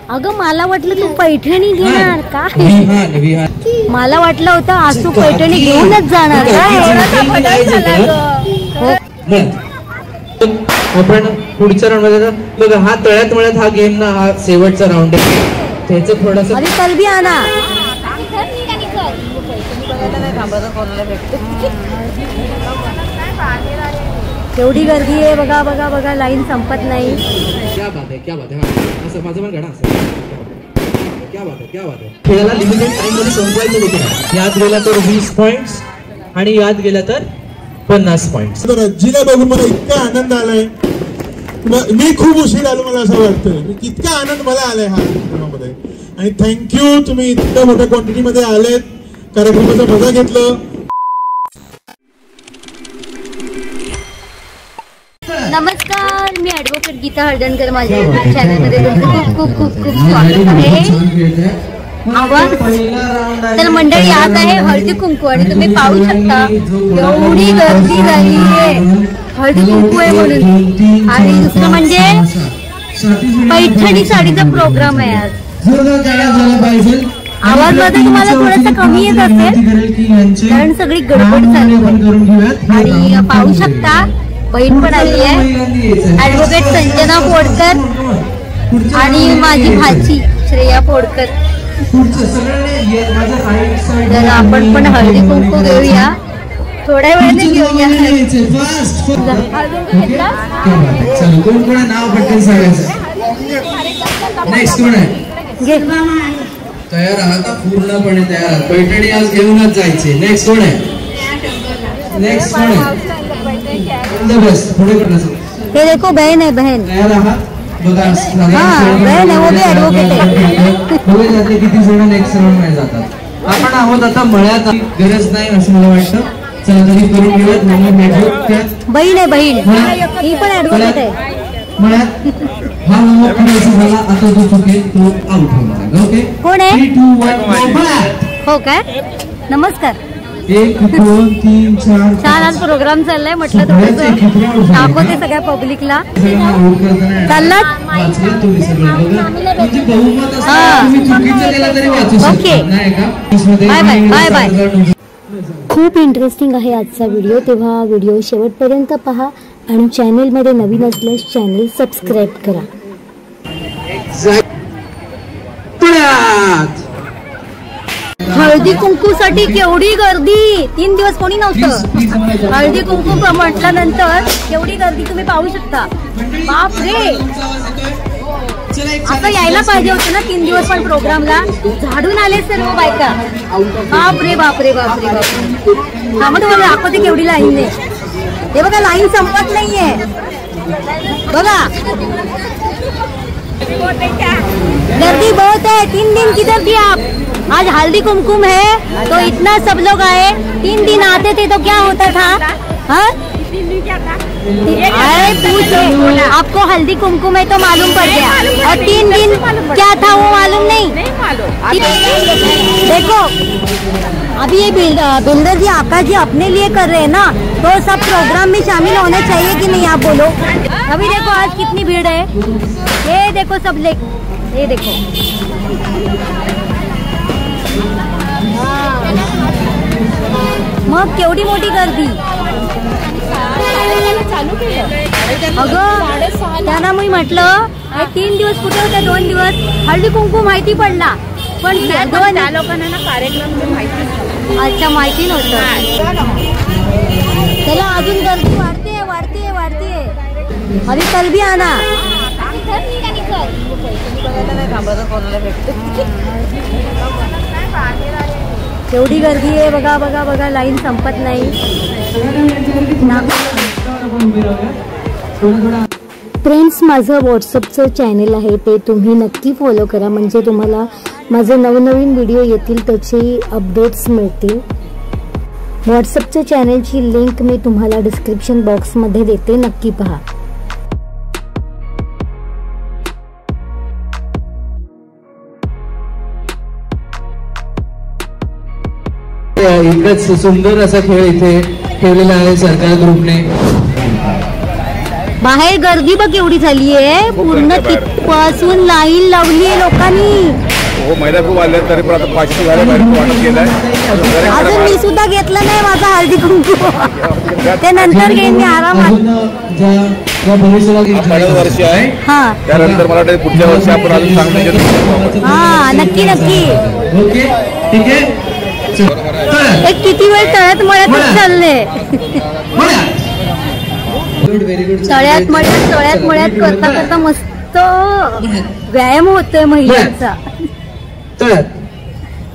अगं मला वाटलं तू पैठणी घेणार का? मला वाटलं होतं आज तू पैठणी घेऊनच जाणार आपण पुढच्या राऊंड मध्ये बघा. हा तळ्यात मळ्यात हा गेम ना, हा शेवटचा राऊंड आहे. त्याचं थोडंसं अरे तलबी आणा. केवढी गर्दी आहे बघा बघा बघा. लाईन संपत नाही. क्या बात आहे, क्या बात आहे. असं माझं पण घडा असं. क्या बात आहे, क्या बात आहे. खेळाला लिमिटेड टाइम मध्ये संपवायचं देखील. यात गेला तर 20 पॉइंट्स आणि यात गेला तर 50 पॉइंट्स. रज्जीला बघून मला इतका आनंद आलाय. मी खूप उशीर आलो मला असं वाटतंय. इतका आनंद मला आलाय हा कार्यक्रमामध्ये. आणि थँक्यू, तुम्ही इतक्या मोठ्या क्वांटिटी मध्ये आलेत, कार्यक्रमाचा मजा घेतलं. नमस्कार, मी ॲडव्होकेट गीता हळदणकर. माझ्या युट्यूब चॅनलमध्ये तुमचं खूप खूप खूप खूप स्वागत आहे. आवाज तर मंडळी आज आहे हळदी कुंकू आणि तुम्ही पाहू शकता एवढी गर्दी झाली आहे. हळदी कुंकू आहे म्हणून. आणि दुसरं म्हणजे पैठणी साडीचा प्रोग्राम आहे आज. आवाज मध्ये तुम्हाला थोडासा कमी येत असेल कारण सगळी गडबड चालू आहे. आणि पाहू शकता बहीण पण आली आहे, ॲडव्होकेट संजना पोडकर आणि माझी भाची श्रेया पोडकर. तर आपण पण हळदी कुंकू घेऊया, थोड्या वेळाने घेऊया. नाव पटकन सांगायचं. नेक्स्ट कोण आहे? तयार आहात? पूर्णपणे तयार आहात. पैठणी आज घेऊनच जायचे. नेक्स्ट कोण आहे? नेक्स्ट कोण आहे? बस पुढे ये देखो बहन है, बहन. तयार आहात? बघा, बहन है, वो भी एडवोकेट है. पुढे जाते किती जण नेक्स्ट राऊंड मध्ये जातात. आपण आहोत आता मळ्यात. गरज नाही असं मला वाटतं. चला तरी करून घेऊयात. बहीण आहे, बहीण. ही पण एडवोकेट आहे. मळ्यात हा नंबर करायचा झाला. आता जो चुकेल तो आउट होणार. ओके, कोण आहे? 3, 2, 1 हो काय? नमस्कार. 1, 2, 3, 4. छान आज प्रोग्राम चाललाय. म्हटलं थोडंसं दाखवते सगळ्या पब्लिकला. चाललात? Okay, bye bye bye bye. खूप इंटरेस्टिंग आहे आजचा व्हिडिओ, तेव्हा व्हिडिओ शेवटपर्यंत पहा आणि चॅनेलमध्ये नवीन असल्यास चॅनेल सबस्क्राईब करा. हळदी कुंकू साठी केवढी गर्दी. 3 दिवस कोणी नव्हतं. हळदी कुंकू म्हटल्यानंतर केवढी गर्दी तुम्ही पाहू शकता. बाप रे, आता यायला पाहिजे होतं ना 3 दिवस पण प्रोग्रामला. झाडून आले सर्व बायका. बापरे बापरे बापरे बापरे. त्यामुळे तुम्हाला दाखवते केवढी लाईन आहे. हे बघा, लाईन संपत नाहीये बघा. गर्दी बहुत है. 3 दिन किधर थी आप? आज हल्दी कुमकुम है तो इतना सब लोग आए. 3 दिन आते थे तो क्या होता था? हाँ, पूछे आपको हल्दी कुमकुम है तो मालूम पड़ गया. और 3 दिन क्या था वो मालूम नहीं. देखो अभी ये बिल्डर जी आकाश जी अपने लिए कर रहे हैं ना, तो सब प्रोग्राम में शामिल होना चाहिए कि नहीं, आप बोलो. अभी देखो आज कितनी भीड़ है. ये देखो सब ये देखो. मग केवढी मोठी गर्दी. अगं त्यांना मी म्हटलं 3 दिवस कुठे होते? 2 दिवस हळदी कुंकू माहिती पडला पण त्या लोकांना ना कार्यक्रम माहिती. अच्छा, माहिती नव्हतं. चला अजून गर्दी वाढते वाढते वाढते. अरे तलबी आणा. केवढी गर्दी आहे बघा बघा बघा. लाईन संपत नाही. फ्रेंड्स, माझं व्हॉट्सअपचं चॅनल आहे, ते तुम्ही नक्की फॉलो करा. म्हणजे तुम्हाला माझे नवनवीन व्हिडिओ येतील त्याचे अपडेट्स मिळतील. व्हॉट्सअपच्या चॅनलची लिंक मी तुम्हाला डिस्क्रिप्शन बॉक्समध्ये देते, नक्की पहा. एकच सुंदर असा खेळ इथे ठेवलेला आहे सरकार ग्रुपने. बाहेर गर्दी बघ एवढी झाली आहे, पूर्ण तिथपासून लाईन लावली आहे लोकांनी. हो, महिला खूप आल्या तरी पण आता 500 झाले वाटत गेलाय. अजून मी सुद्धा घेतलं नाही माझा हळदी कुंकू, ते नंतर घेईन मी आरामात. वर्षी आहे हा त्यानंतर मला वाटतं पुढच्या वर्षी आपण अजून चांगलं घेतो. हा नक्की नक्की. ओके ठीक आहे. एक किती वेळ तळ्यात मळ्यातच चालले, तळ्यात मळ्यात करता करता मस्त व्यायाम होतोय महिलांचा.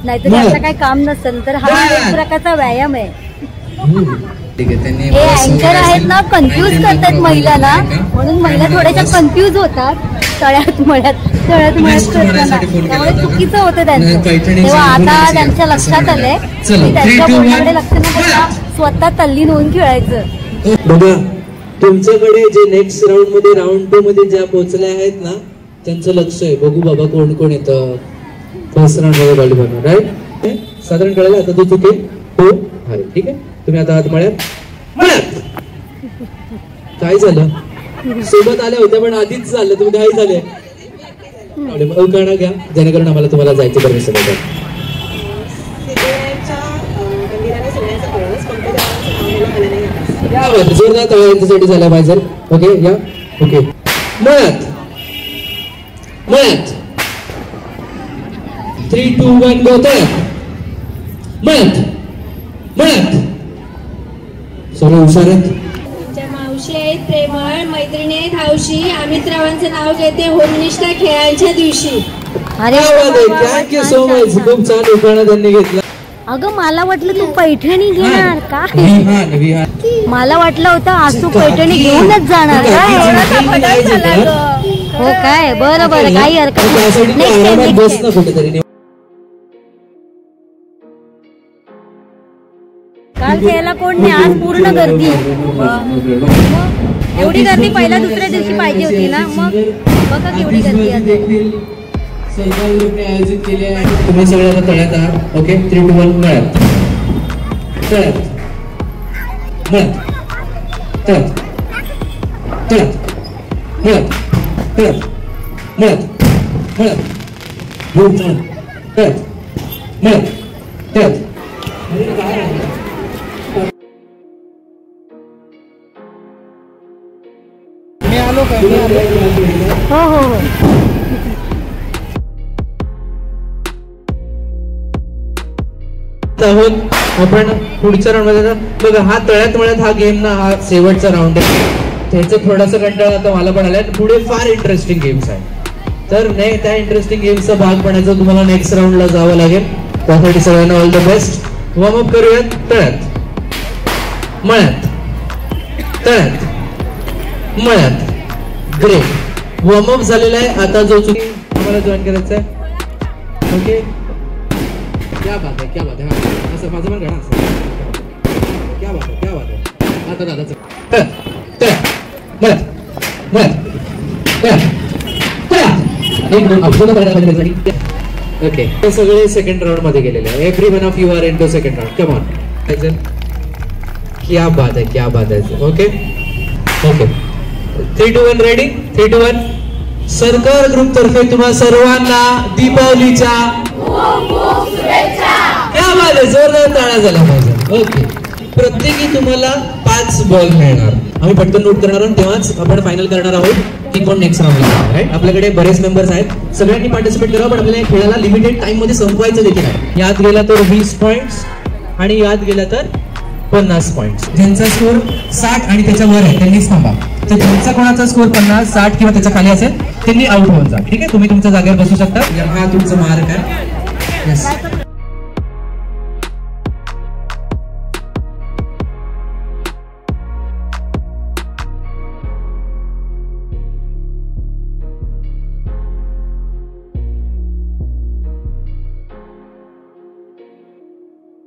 नाहीतर असं काही काम नसेल तर हा एक प्रकारचा व्यायाम आहे. हे अँकर आहेत ना, कन्फ्यूज करतात महिलाला, म्हणून महिला थोड्याशा कन्फ्यूज होतात तळ्यात मळ्यात करताना, त्यामुळे चुकीचं होतं त्यांचं. तेव्हा आता त्यांच्या लक्षात आलंय की त्यांच्या बोलण्याकडे लक्ष न देता स्वतः तल्लीन होऊन खेळायचं. बघा तुमच्याकडे जे नेक्स्ट राऊंड मध्ये राऊंड 2 मध्ये ज्या पोहोचल्या आहेत ना, त्यांचं लक्ष आहे. बघू बाबा कोण कोण येतं फर्स्ट राऊंड मध्ये बॉडी बनवणार, राईट? साधारण कळलं आता तू चुके हो आहे. ठीक आहे, तुम्ही आता आत मळ्यात काय झालं, सोबत आल्या होत्या पण आधीच झालं, तुम्ही काय झाले अवकाळा घ्या जेणेकरून आम्हाला तुम्हाला जायचं परमिशन आहे. जोरदार तवा यांच्यासाठी झाला पाहिजे. ओके या ओके मळ्यात 3, 2, 1 गो. मळ्यात सर्व हुशार आहेत. मावशी आहेत, प्रेमळ मैत्रिणी आहेत, हौशी. अमित रावांचं नाव घेते होमनिष्ठा खेळांच्या दिवशी. अरे थँक्यू सो मच, खूप छान उखाणा त्यांनी घेतला. अगं मला वाटलं तू पैठणी घेणार काय, मला वाटलं होतं आज तू पैठणी घेऊनच जाणार काय. हो काय, बरं बरं काही हरकत नाही. काल खेळायला कोण नाही, आज पूर्ण गर्दी. एवढी गर्दी पहिल्या दुसऱ्या दिवशी पाहिजे होती ना, मग बघा केवढी गर्दी आहे. आयोजित केले आहे. तुम्ही सगळ्यांना तळ्यात आहात. ओके 3, 2, 1 मळ्यात हो. आहोत आपण पुढच्या राऊंड मध्ये. बघा हा तळ्यात हा गेम ना, हा शेवटचा राऊंड आहे. त्याचं थोडासा कंटाळा आता मला पण आलाय. पुढे फार इंटरेस्टिंग गेम्स आहे, तर नाही त्या इंटरेस्टिंग गेमचा भाग बनायचं तुम्हाला नेक्स्ट राऊंडला जावं लागेल. त्यासाठी सगळ्यांना all the best. Warm up करूयात. तळ्यात मळ्यात ग्रेट वॉर्म अप झालेला आहे. आता जो चुकी आम्हाला जॉईन करायचा आहे. ओके क्या बात है असं माझं पण घडा असं क्या बात है आता दादाचं ओके हे सगळे सेकंड राऊंड मध्ये गेलेले आहे. Every one of you are into second round. Come on, क्या बात है. Okay 3, 2, 1 ready. 3, 2, 1 सरकार ग्रुप तर्फे तुम्हा सर्वांना दीपावलीच्या क्या बात आहे, जोरदार टाळ्या झाला पाहिजे. ओके प्रत्येकी तुम्हाला 5 बॉल मिळणार. आम्ही पटकन नोट करणार आहोत, तेव्हाच आपण फायनल करणार आहोत की कोण नेक्स्ट राऊंडला जाणार आहे. आपल्याकडे बरेच मेंबर्स आहेत, सगळ्यांनी पार्टिसिपेट करावं, पण आपल्याला या खेळाला लिमिटेड टाइम मध्ये संपवायचं देखील आहे. यात गेला तर 20 पॉइंट्स आणि यात गेला तर 50 पॉइंट्स. ज्यांचा स्कोर 60 आणि त्याच्या वर आहे त्यांनीच थांबा. तर ज्यांचा कोणाचा स्कोर 50, 60 किंवा त्याच्या खाली असेल त्यांनी आउट होऊन जा. ठीक आहे, तुम्ही तुमच्या जागेवर बसू शकता. हा तुमचा मार्क आहे. येस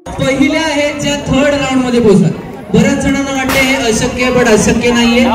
पहिल्या आहेत ज्या थर्ड राऊंड मध्ये पोहोचतात. बऱ्याच जणांना वाटते हे अशक्य, पण अशक्य नाहीये.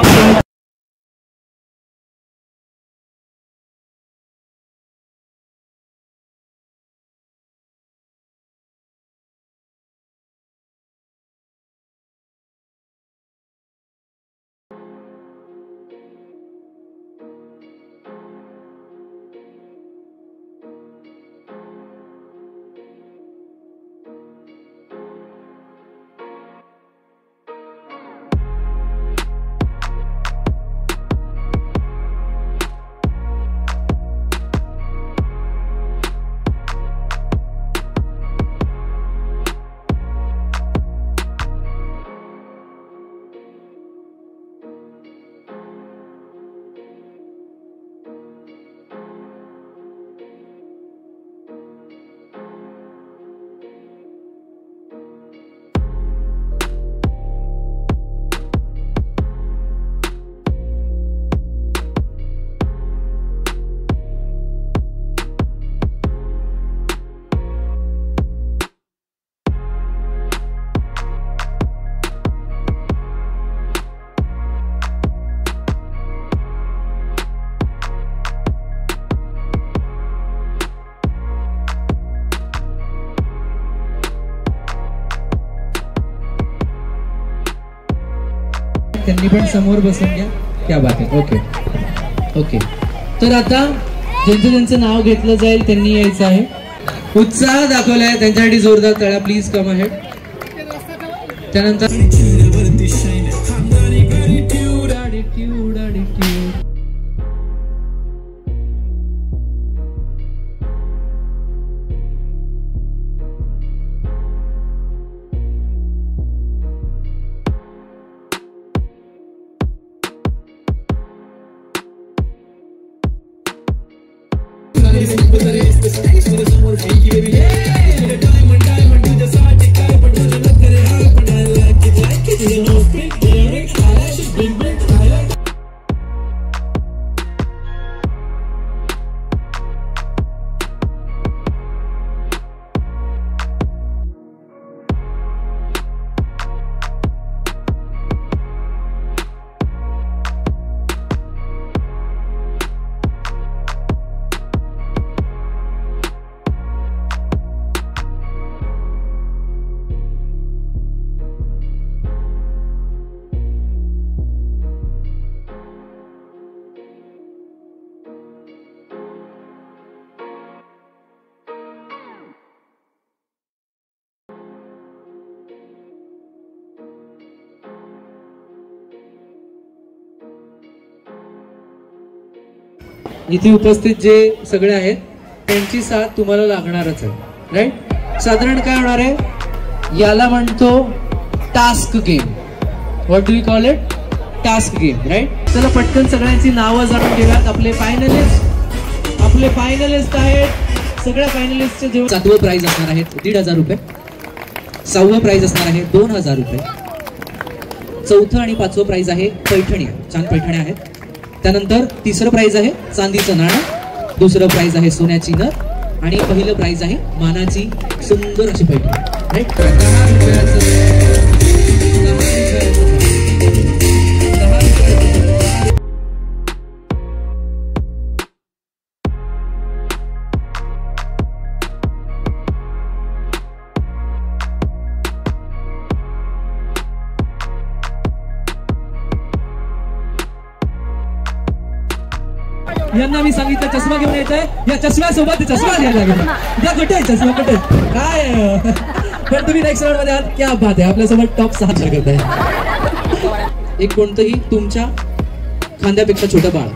त्यांनी पण समोर बसून घ्या. क्या बात आहे. Okay okay. तर आता ज्यांचं नाव घेतलं जाईल त्यांनी यायचं आहे. उत्साह दाखवलाय त्यांच्यासाठी जोरदार टाळ्या प्लीज. Come ahead. त्यानंतर इथे उपस्थित जे सगळे आहेत त्यांची साथ तुम्हाला लागणारच आहे. राईट. साधारण काय होणार आहे याला म्हणतो task game. What do you call it? Task game. Right. चला पटकन सगळ्यांची नावं जाणून घेऊयात. आपले फायनलिस्ट आहेत. सगळ्या फायनलिस्टचे जेव्हा 7वं प्राइज असणार आहे 1,500 रुपये. 6वं प्राइज असणार आहे 2,000 रुपये. 4थं आणि 5वं प्राइज आहे पैठणी. छान पैठण्या आहेत. त्यानंतर 3रं प्राइज आहे चांदीचं नाणं. 2रं प्राइज आहे सोन्याची नथ. आणि पहिलं प्राइज आहे मानाची सुंदर अशी पैठणी. राईट. यांना मी सांगितलं चष्मा घेऊन यायचंय. या चष्म्यासोबत चष्मा घ्यायला लागेल. या कुठे आहे चष्मा? कुठे काय? पण तुम्ही नेक्स्ट राऊंड मध्ये आहात. क्या बात आहे. आपल्यासोबत टॉप 6 करत आहे. एक कोणतंही तुमच्या खांद्यापेक्षा छोटं बाळ.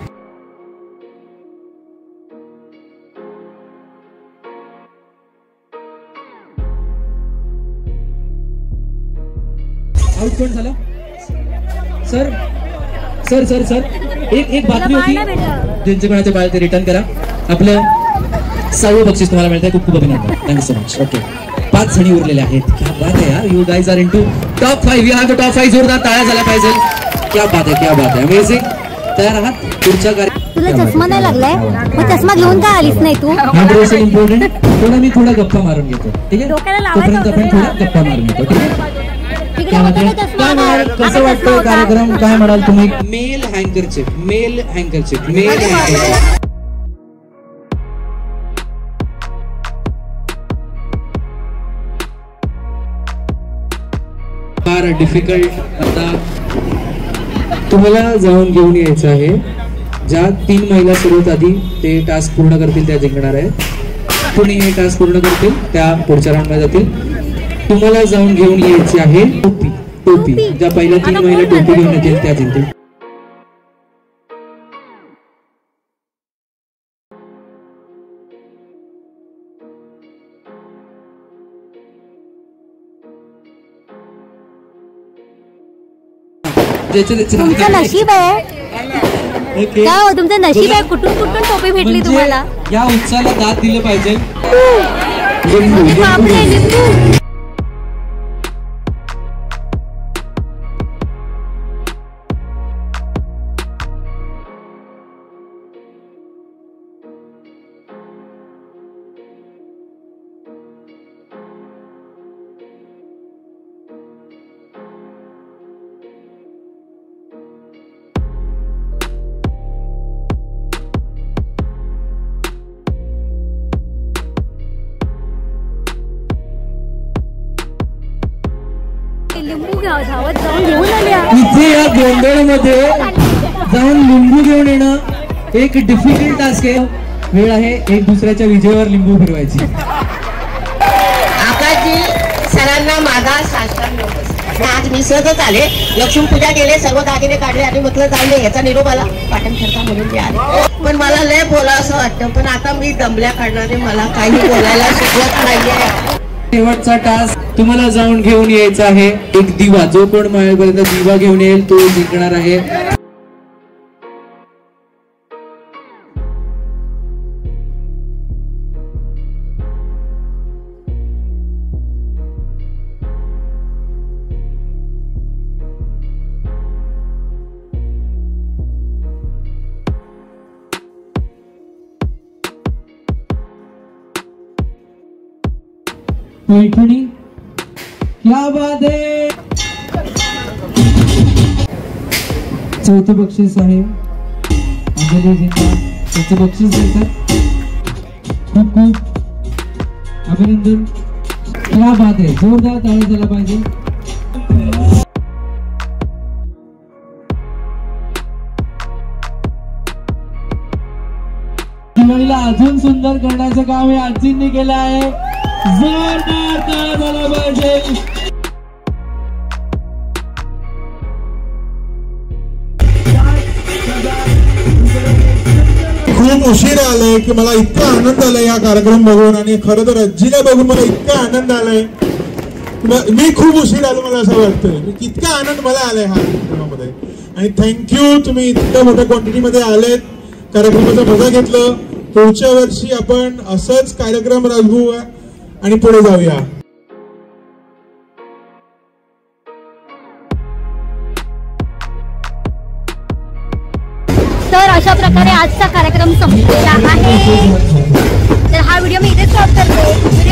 आउट कोण झालं? सर सर सर सर एक बातमी होती. ज्यांचे कोणाचे बाळ ते रिटर्न करा. आपलं 6वं बक्षीस तुम्हाला मिळतंय. खूप खूप अभिनंदन. Thank you so much. ओके. 5 जणी उरलेले आहेत. क्या बात आहे यार. You guys are into top 5. You have the top 5. जोरदार टाळ्या झाल्या पाहिजे. क्या बात आहे. क्या बात आहे. अमेझिंग. तयार आहात पुढच्या तुला चष्मा नाही लागलाय मग चष्मा घेऊन का आलीस नाही तू? इम्पॉर्टंट. मी थोडा गप्पा मारून घेतो. ठीक आहे. तोपर्यंत आपण थोडा गप्पा मारून घेतो. ठीक आहे. कसं वाटतं कार्यक्रम? काय म्हणाल तुम्ही? मेल हँकरशिप. फार डिफिकल्ट. आता तुम्हाला जाऊन घेऊन यायचं आहे. ज्या 3 महिला सर्वात आधी ते टास्क पूर्ण करतील त्या जिंकणार आहेत. कोणी हे टास्क पूर्ण करतील त्या पुढच्या राऊंडमध्ये जातील. तुम्हाला जाऊन घेऊन यायची आहे टोपी. ज्या पहिल्या 3 महिला टोपी घेऊन येतील त्या जिंकतील. तुमचं नशीब आहे. काय हो तुमचं नशीब आहे. कुठून टोपी भेटली तुम्हाला? या उत्साहाला दाद दिलं पाहिजे. लिंबू धावत जाऊन घेऊन आल्या. इथे या गोंधळमध्ये जाऊन लिंबू घेऊन येणं एक डिफिकल्ट टास्क आहे. वेळ आहे एक दुसऱ्याच्या विजेवर लिंबू फिरवायची. आकाशजी सरांना माझा साष्टांग नमस्कार. आज मी सहजच आले, लक्ष्मीपूजा केले, सर्व दागिने काढले आणि म्हटलं जाऊन याचा निरोप आला पाटण करता म्हणून मी आले. पण मला लय बोला असं वाटतं, पण आता मी दमल्या काढणारे मला काही बोलायला शिकवत नाहीये. शेवटचा टास्क तुम्हाला जाऊन घेऊन यायचा आहे एक दिवा. जो कोण माझ्यापर्यंत दिवा घेऊन येईल तो जिंकणार आहे. पैठणी क्या बात है. चौथं बक्षीस आहे अंजलीजींना. त्याचं बक्षीस देतात. खूप खूप अभिनंदन. क्या बात है. जोरदार टाळ्या झाला पाहिजे. दिवाळीला अजून सुंदर करण्याचं काम हे आजींनी केलं आहे. जोरदार टाळ्या झाला पाहिजे. खूप उशीर आलाय की मला इतका आनंद आलाय या कार्यक्रम बघून. आणि खरं तर आजीला बघून मला इतका आनंद आलाय. मी खूप उशीर आलो मला असं वाटतंय. इतका आनंद मला आलाय हा कार्यक्रमामध्ये. आणि थँक्यू तुम्ही इतक्या मोठ्या क्वांटिटीमध्ये आलेत, कार्यक्रमाचा मजा घेतलं. पुढच्या वर्षी आपण असंच कार्यक्रम राबवूया आणि पुढे जाऊया. तर अशा प्रकारे आजचा कार्यक्रम संपलेला आहे. तर हा व्हिडिओ मी इथेच स्टॉप करते.